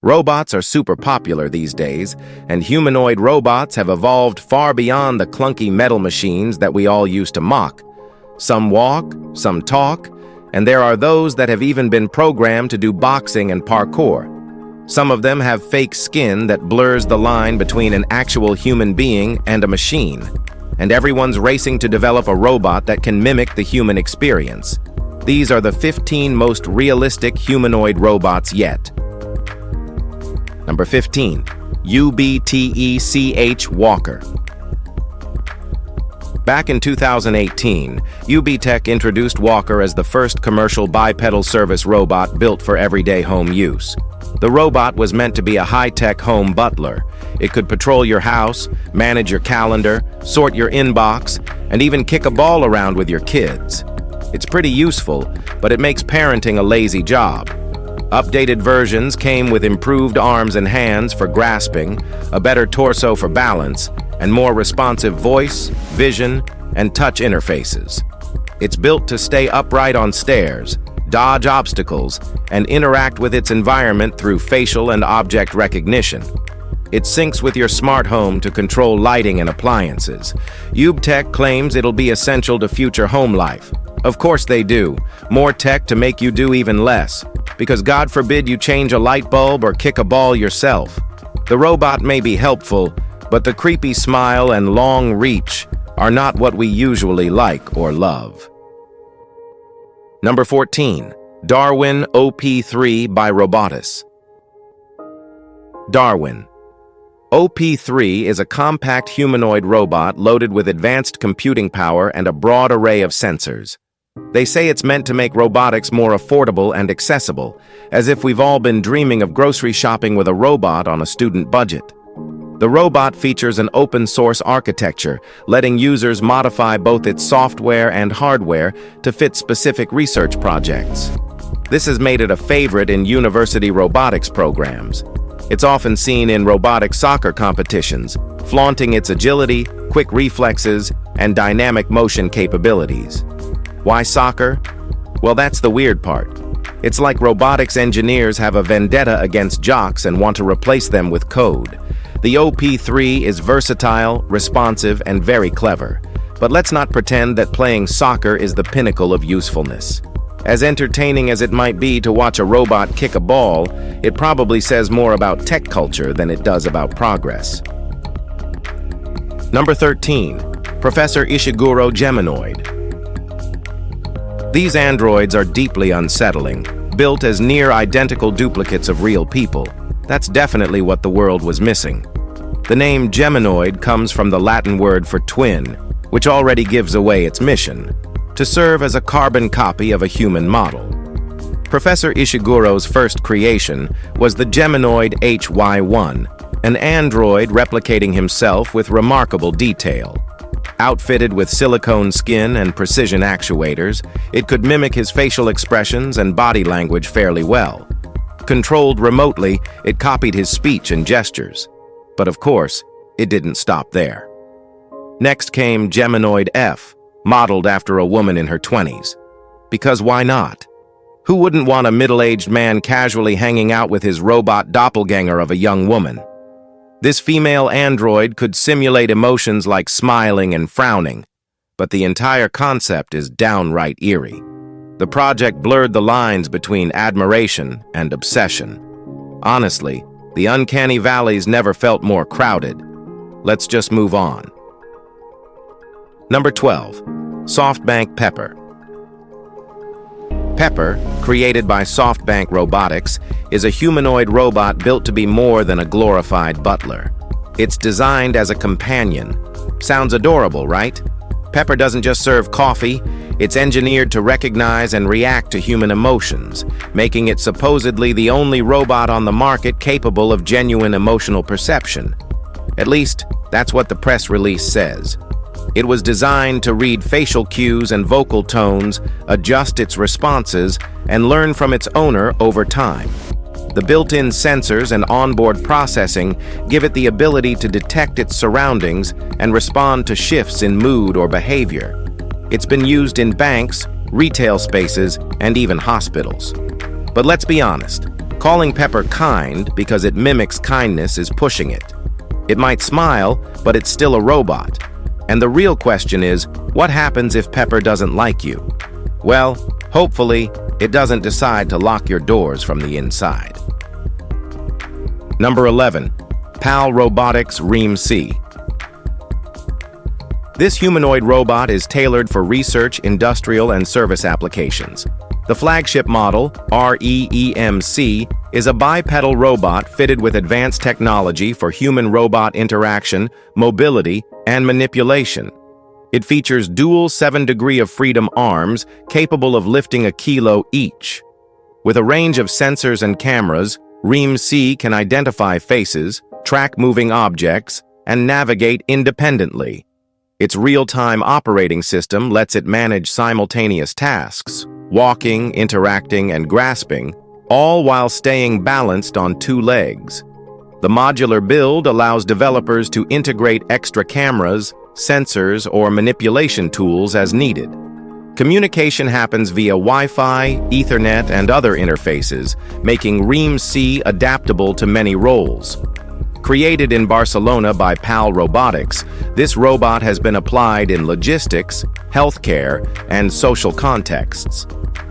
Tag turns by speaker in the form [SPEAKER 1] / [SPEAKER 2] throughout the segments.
[SPEAKER 1] Robots are super popular these days, and humanoid robots have evolved far beyond the clunky metal machines that we all used to mock. Some walk, some talk, and there are those that have even been programmed to do boxing and parkour. Some of them have fake skin that blurs the line between an actual human being and a machine, and everyone's racing to develop a robot that can mimic the human experience. These are the 15 most realistic humanoid robots yet. Number 15. UBTE CH Walker. Back in 2018, UBTEC introduced Walker as the first commercial bipedal service robot built for everyday home use. The robot was meant to be a high-tech home butler. It could patrol your house, manage your calendar, sort your inbox, and even kick a ball around with your kids. It's pretty useful, but it makes parenting a lazy job. Updated versions came with improved arms and hands for grasping, a better torso for balance, and more responsive voice, vision, and touch interfaces. It's built to stay upright on stairs, dodge obstacles, and interact with its environment through facial and object recognition. It syncs with your smart home to control lighting and appliances. UBTEC claims it'll be essential to future home life. Of course they do. More tech to make you do even less. Because God forbid you change a light bulb or kick a ball yourself. The robot may be helpful, but the creepy smile and long reach are not what we usually like or love. Number 14. Darwin OP3 by Robotics. Darwin. OP3 is a compact humanoid robot loaded with advanced computing power and a broad array of sensors. They say it's meant to make robotics more affordable and accessible, as if we've all been dreaming of grocery shopping with a robot on a student budget. The robot features an open-source architecture, letting users modify both its software and hardware to fit specific research projects. This has made it a favorite in university robotics programs. It's often seen in robotic soccer competitions, flaunting its agility, quick reflexes, and dynamic motion capabilities. Why soccer? Well, that's the weird part. It's like robotics engineers have a vendetta against jocks and want to replace them with code. The OP3 is versatile, responsive, and very clever. But let's not pretend that playing soccer is the pinnacle of usefulness. As entertaining as it might be to watch a robot kick a ball, it probably says more about tech culture than it does about progress. Number 13. Professor Ishiguro Geminoid. These androids are deeply unsettling, built as near-identical duplicates of real people. That's definitely what the world was missing. The name Geminoid comes from the Latin word for twin, which already gives away its mission: to serve as a carbon copy of a human model. Professor Ishiguro's first creation was the Geminoid HY1, an android replicating himself with remarkable detail. Outfitted with silicone skin and precision actuators, it could mimic his facial expressions and body language fairly well. Controlled remotely, it copied his speech and gestures. But of course, it didn't stop there. Next came Geminoid F, modeled after a woman in her 20s. Because why not? Who wouldn't want a middle-aged man casually hanging out with his robot doppelganger of a young woman? This female android could simulate emotions like smiling and frowning, but the entire concept is downright eerie. The project blurred the lines between admiration and obsession. Honestly, the uncanny valleys never felt more crowded. Let's just move on. Number 12. SoftBank Pepper. Pepper, created by SoftBank Robotics, is a humanoid robot built to be more than a glorified butler. It's designed as a companion. Sounds adorable, right? Pepper doesn't just serve coffee, it's engineered to recognize and react to human emotions, making it supposedly the only robot on the market capable of genuine emotional perception. At least, that's what the press release says. It was designed to read facial cues and vocal tones, adjust its responses, and learn from its owner over time. The built-in sensors and onboard processing give it the ability to detect its surroundings and respond to shifts in mood or behavior. It's been used in banks, retail spaces, and even hospitals. But let's be honest, Calling Pepper kind because it mimics kindness is pushing it. It might smile, but it's still a robot. And the real question is, what happens if Pepper doesn't like you? Well, hopefully, it doesn't decide to lock your doors from the inside. Number 11. PAL Robotics Rem. This humanoid robot is tailored for research, industrial, and service applications. The flagship model, REEMC, is a bipedal robot fitted with advanced technology for human-robot interaction, mobility, and manipulation. It features dual 7-degree of freedom arms capable of lifting a kilo each. With a range of sensors and cameras, REEMC can identify faces, track moving objects, and navigate independently. Its real-time operating system lets it manage simultaneous tasks, walking, interacting, and grasping, all while staying balanced on 2 legs. The modular build allows developers to integrate extra cameras, sensors, or manipulation tools as needed. Communication happens via Wi-Fi, Ethernet, and other interfaces, making REEMC adaptable to many roles. Created in Barcelona by PAL Robotics, this robot has been applied in logistics, healthcare, and social contexts.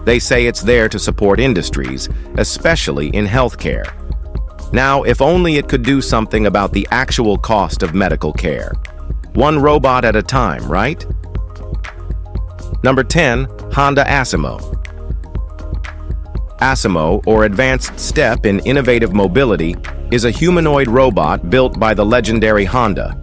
[SPEAKER 1] They say it's there to support industries, especially in healthcare. Now, if only it could do something about the actual cost of medical care. One robot at a time, right? Number 10. Honda Asimo. Asimo, or Advanced Step in Innovative Mobility, is a humanoid robot built by the legendary Honda.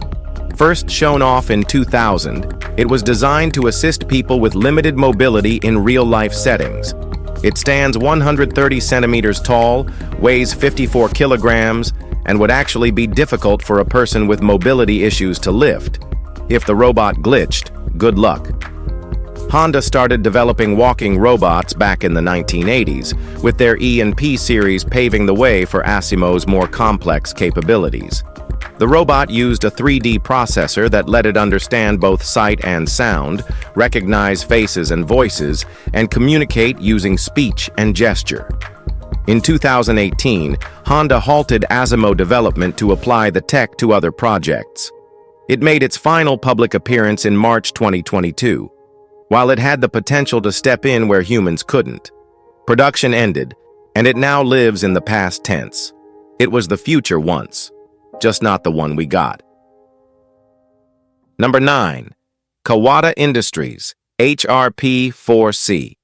[SPEAKER 1] First shown off in 2000, it was designed to assist people with limited mobility in real-life settings. It stands 130 centimeters tall, weighs 54 kilograms, and would actually be difficult for a person with mobility issues to lift. If the robot glitched, good luck. Honda started developing walking robots back in the 1980s, with their E&P series paving the way for Asimo's more complex capabilities. The robot used a 3D processor that let it understand both sight and sound, recognize faces and voices, and communicate using speech and gesture. In 2018, Honda halted Asimo development to apply the tech to other projects. It made its final public appearance in March 2022. While it had the potential to step in where humans couldn't, production ended, and it now lives in the past tense. It was the future once, just not the one we got. Number 9. Kawada Industries, HRP-4C.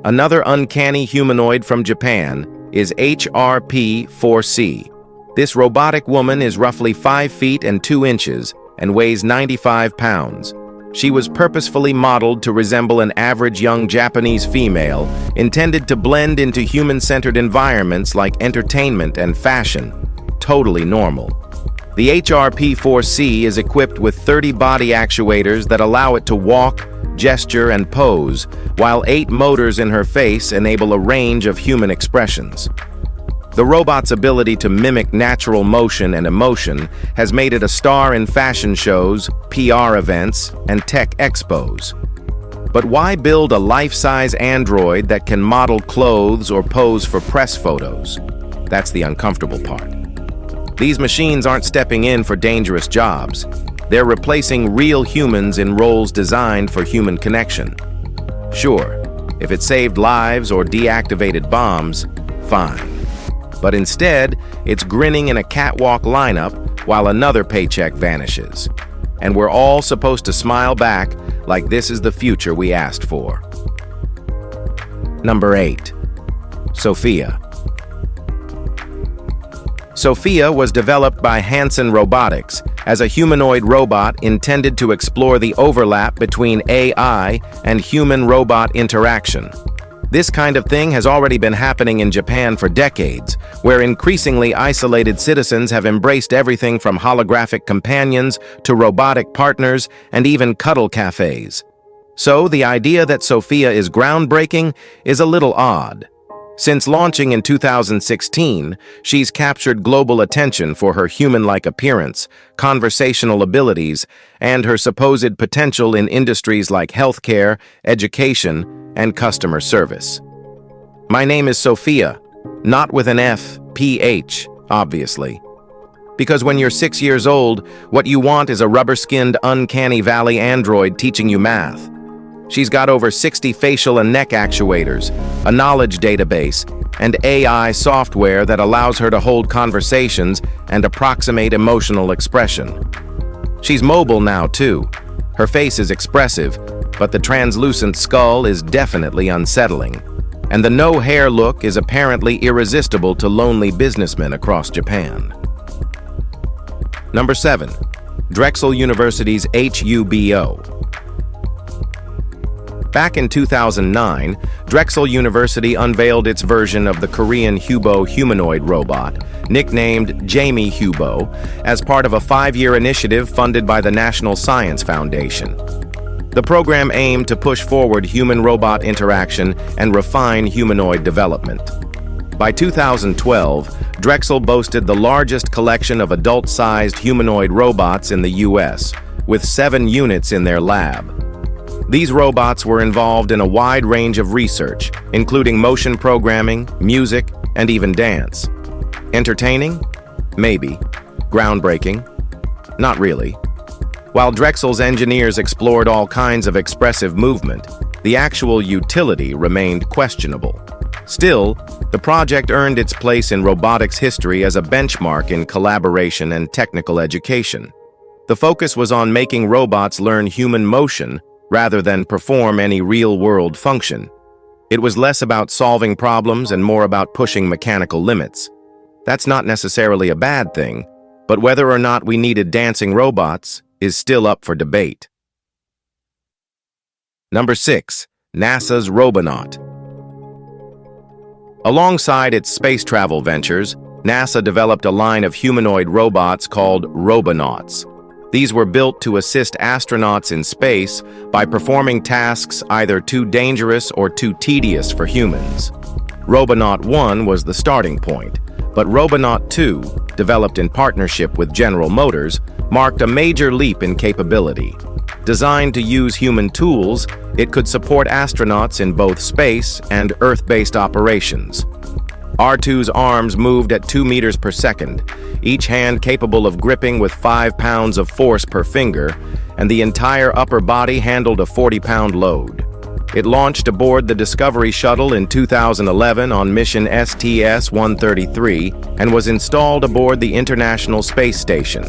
[SPEAKER 1] Another uncanny humanoid from Japan is HRP-4C. This robotic woman is roughly 5 feet and 2 inches and weighs 95 pounds. She was purposefully modeled to resemble an average young Japanese female, intended to blend into human-centered environments like entertainment and fashion. Totally normal. The HRP-4C is equipped with 30 body actuators that allow it to walk, gesture, and pose, while 8 motors in her face enable a range of human expressions. The robot's ability to mimic natural motion and emotion has made it a star in fashion shows, PR events, and tech expos. But why build a life-size android that can model clothes or pose for press photos? That's the uncomfortable part. These machines aren't stepping in for dangerous jobs. They're replacing real humans in roles designed for human connection. Sure, if it saved lives or deactivated bombs, fine. But instead, it's grinning in a catwalk lineup while another paycheck vanishes. And we're all supposed to smile back like this is the future we asked for. Number 8. Sophia. Sophia was developed by Hansen Robotics as a humanoid robot intended to explore the overlap between AI and human-robot interaction. This kind of thing has already been happening in Japan for decades, where increasingly isolated citizens have embraced everything from holographic companions to robotic partners and even cuddle cafes. So the idea that Sophia is groundbreaking is a little odd. Since launching in 2016, she's captured global attention for her human-like appearance, conversational abilities, and her supposed potential in industries like healthcare, education, and customer service. My name is Sophia, not with an F, PH, obviously. Because when you're 6 years old, what you want is a rubber-skinned, uncanny valley android teaching you math. She's got over 60 facial and neck actuators, a knowledge database, and AI software that allows her to hold conversations and approximate emotional expression. She's mobile now, too. Her face is expressive, but the translucent skull is definitely unsettling. And the no-hair look is apparently irresistible to lonely businessmen across Japan. Number 7. Drexel University's Hubo. Back in 2009, Drexel University unveiled its version of the Korean Hubo humanoid robot, nicknamed Jamie Hubo, as part of a 5-year initiative funded by the National Science Foundation. The program aimed to push forward human-robot interaction and refine humanoid development. By 2012, Drexel boasted the largest collection of adult-sized humanoid robots in the US, with 7 units in their lab. These robots were involved in a wide range of research, including motion programming, music, and even dance. Entertaining? Maybe. Groundbreaking? Not really. While Drexel's engineers explored all kinds of expressive movement, the actual utility remained questionable. Still, the project earned its place in robotics history as a benchmark in collaboration and technical education. The focus was on making robots learn human motion rather than perform any real-world function. It was less about solving problems and more about pushing mechanical limits. That's not necessarily a bad thing, but whether or not we needed dancing robots is still up for debate. Number 6. NASA's Robonaut. Alongside its space travel ventures, NASA developed a line of humanoid robots called Robonauts. These were built to assist astronauts in space by performing tasks either too dangerous or too tedious for humans. Robonaut 1 was the starting point, but Robonaut 2, developed in partnership with General Motors, marked a major leap in capability. Designed to use human tools, it could support astronauts in both space and Earth-based operations. R2's arms moved at 2 meters per second, each hand capable of gripping with 5 pounds of force per finger, and the entire upper body handled a 40-pound load. It launched aboard the Discovery Shuttle in 2011 on mission STS-133 and was installed aboard the International Space Station.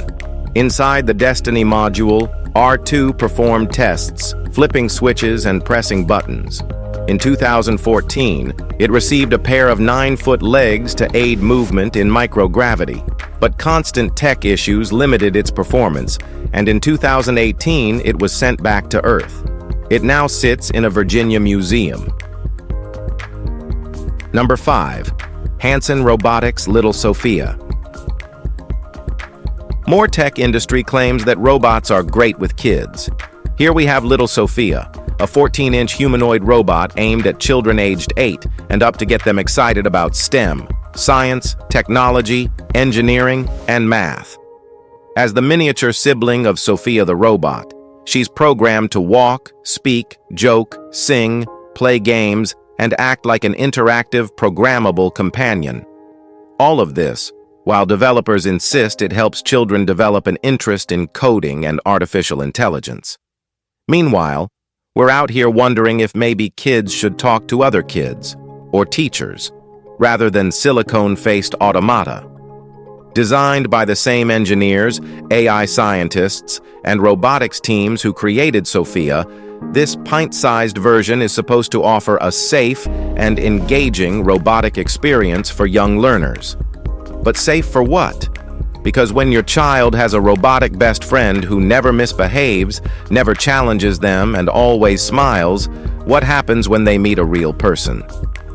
[SPEAKER 1] Inside the Destiny module, R2 performed tests, flipping switches and pressing buttons. In 2014, it received a pair of 9-foot legs to aid movement in microgravity, but constant tech issues limited its performance, and in 2018 it was sent back to Earth. It now sits in a Virginia museum. Number 5. Hansen Robotics' Little Sophia. More tech industry claims that robots are great with kids. Here we have Little Sophia, a 14-inch humanoid robot aimed at children aged 8 and up to get them excited about STEM, science, technology, engineering, and math. As the miniature sibling of Sophia the robot, she's programmed to walk, speak, joke, sing, play games, and act like an interactive, programmable companion. All of this, while developers insist it helps children develop an interest in coding and artificial intelligence. Meanwhile, we're out here wondering if maybe kids should talk to other kids, or teachers, rather than silicone-faced automata. Designed by the same engineers, AI scientists, and robotics teams who created Sophia, this pint-sized version is supposed to offer a safe and engaging robotic experience for young learners. But safe for what? Because when your child has a robotic best friend who never misbehaves, never challenges them, and always smiles, what happens when they meet a real person?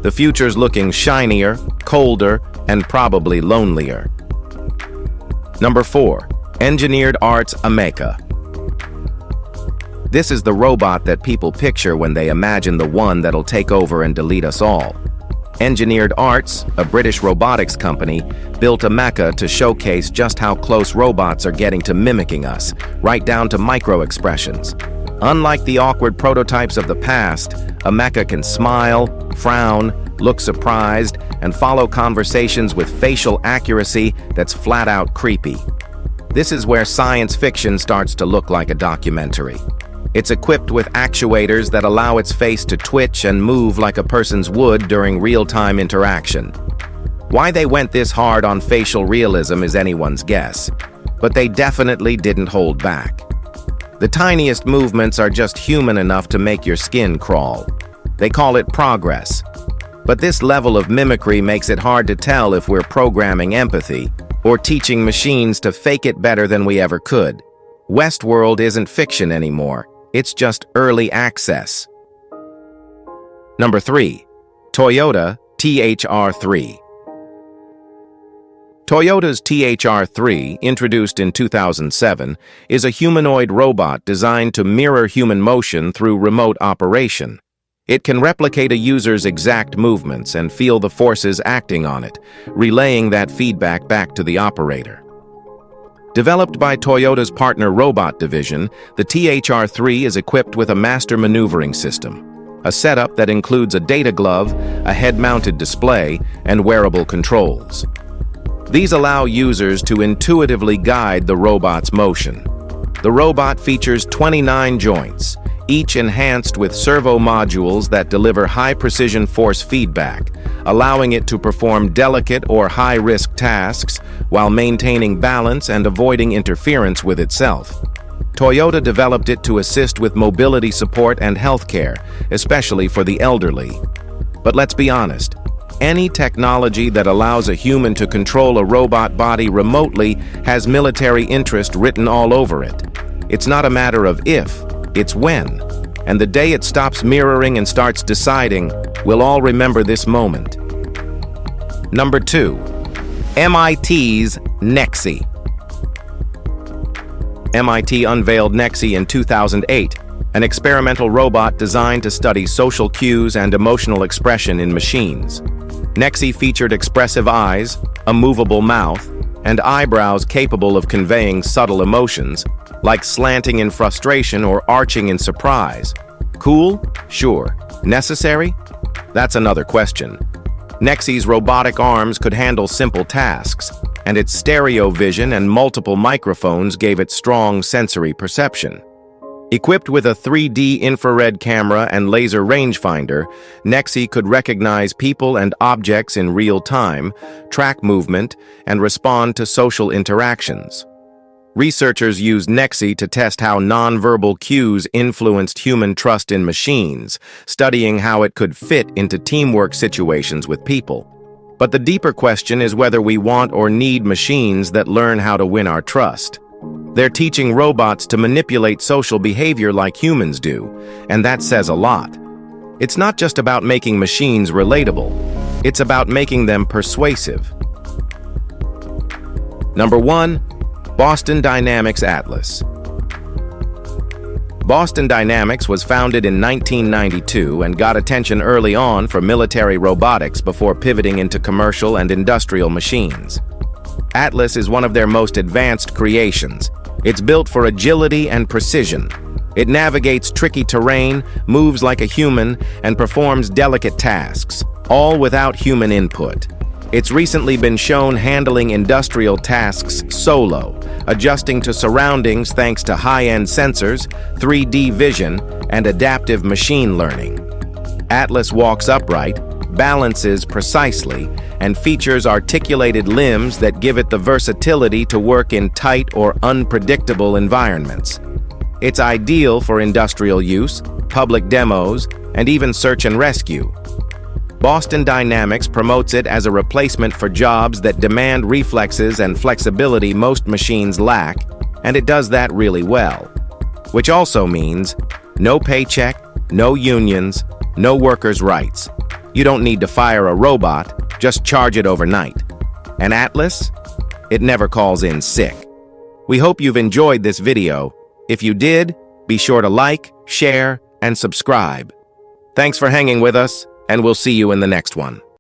[SPEAKER 1] The future's looking shinier, colder, and probably lonelier. Number 4. Engineered Arts Amea. This is the robot that people picture when they imagine the one that'll take over and delete us all. Engineered Arts, a British robotics company, built Amea to showcase just how close robots are getting to mimicking us, right down to micro-expressions. Unlike the awkward prototypes of the past, Amea can smile, frown, look surprised, and follow conversations with facial accuracy that's flat out creepy. This is where science fiction starts to look like a documentary. It's equipped with actuators that allow its face to twitch and move like a person's would during real-time interaction. Why they went this hard on facial realism is anyone's guess, but they definitely didn't hold back. The tiniest movements are just human enough to make your skin crawl. They call it progress. But this level of mimicry makes it hard to tell if we're programming empathy or teaching machines to fake it better than we ever could. Westworld isn't fiction anymore. It's just early access. Number 3. Toyota THR3. Toyota's THR3, introduced in 2007, is a humanoid robot designed to mirror human motion through remote operation. It can replicate a user's exact movements and feel the forces acting on it, relaying that feedback back to the operator. Developed by Toyota's partner Robot Division, the THR3 is equipped with a master maneuvering system, a setup that includes a data glove, a head-mounted display, and wearable controls. These allow users to intuitively guide the robot's motion. The robot features 29 joints, each enhanced with servo modules that deliver high-precision force feedback, allowing it to perform delicate or high-risk tasks while maintaining balance and avoiding interference with itself. Toyota developed it to assist with mobility support and healthcare, especially for the elderly. But let's be honest, any technology that allows a human to control a robot body remotely has military interest written all over it. It's not a matter of if, it's when. And the day it stops mirroring and starts deciding, we'll all remember this moment. Number 2. MIT's Nexi. MIT unveiled Nexi in 2008, an experimental robot designed to study social cues and emotional expression in machines. Nexi featured expressive eyes, a movable mouth, and eyebrows capable of conveying subtle emotions, like slanting in frustration or arching in surprise. Cool? Sure. Necessary? That's another question. Nexi's robotic arms could handle simple tasks, and its stereo vision and multiple microphones gave it strong sensory perception. Equipped with a 3D infrared camera and laser rangefinder, Nexi could recognize people and objects in real time, track movement, and respond to social interactions. Researchers used Nexi to test how nonverbal cues influenced human trust in machines, studying how it could fit into teamwork situations with people. But the deeper question is whether we want or need machines that learn how to win our trust. They're teaching robots to manipulate social behavior like humans do, and that says a lot. It's not just about making machines relatable, it's about making them persuasive. Number 1. Boston Dynamics Atlas. Boston Dynamics was founded in 1992 and got attention early on for military robotics before pivoting into commercial and industrial machines. Atlas is one of their most advanced creations. It's built for agility and precision. It navigates tricky terrain, moves like a human, and performs delicate tasks, all without human input. It's recently been shown handling industrial tasks solo, adjusting to surroundings thanks to high-end sensors, 3D vision, and adaptive machine learning. Atlas walks upright, balances precisely, and features articulated limbs that give it the versatility to work in tight or unpredictable environments. It's ideal for industrial use, public demos, and even search and rescue. Boston Dynamics promotes it as a replacement for jobs that demand reflexes and flexibility most machines lack, and it does that really well. Which also means no paycheck, no unions, no workers' rights. You don't need to fire a robot, just charge it overnight. And Atlas? It never calls in sick. We hope you've enjoyed this video. If you did, be sure to like, share, and subscribe. Thanks for hanging with us, and we'll see you in the next one.